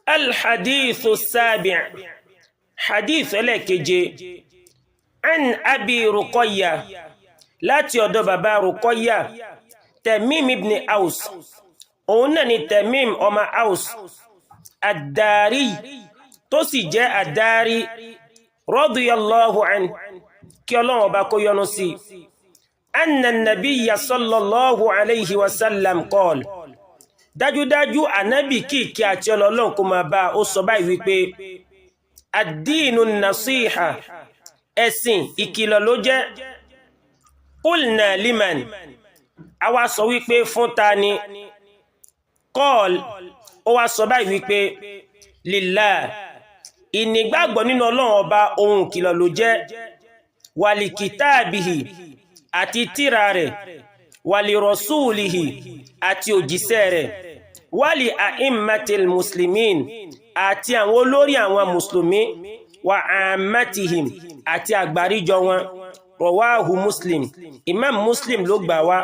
الحديث السابع حديث لكجي عن أبي رقية لا تيودو بابا رقية تميم ابن أوس أونني تميم أما أوس الداري تسجى الداري رضي الله عنه كيولون باكو يونسي أن النبي صلى الله عليه وسلم قال dájúdájú ànábì kíkí àti Ọlọ́run kó máa bá ó sọ báyìí wípé ad-dinu nasiha ẹ̀sìn ìkìlọ̀ ló jẹ́ qulna liman àwa sọ wípé fún ta ni qal ó wá sọ báyìí wípé lillah ìnígbàgbọ́ nínú Ọlọ́run ọba ohun ìkìlọ̀ ló jẹ́ wali kitabihi àti tírà rẹ̀ wali rasulihi àti òjíṣẹ́ rẹ̀ wali a'immatil muslimin àti àwọn olórí àwọn mùsùlùmí wa ammatihim àti àgbáríjọ wọn rawahu muslim imam muslim ló gbà wá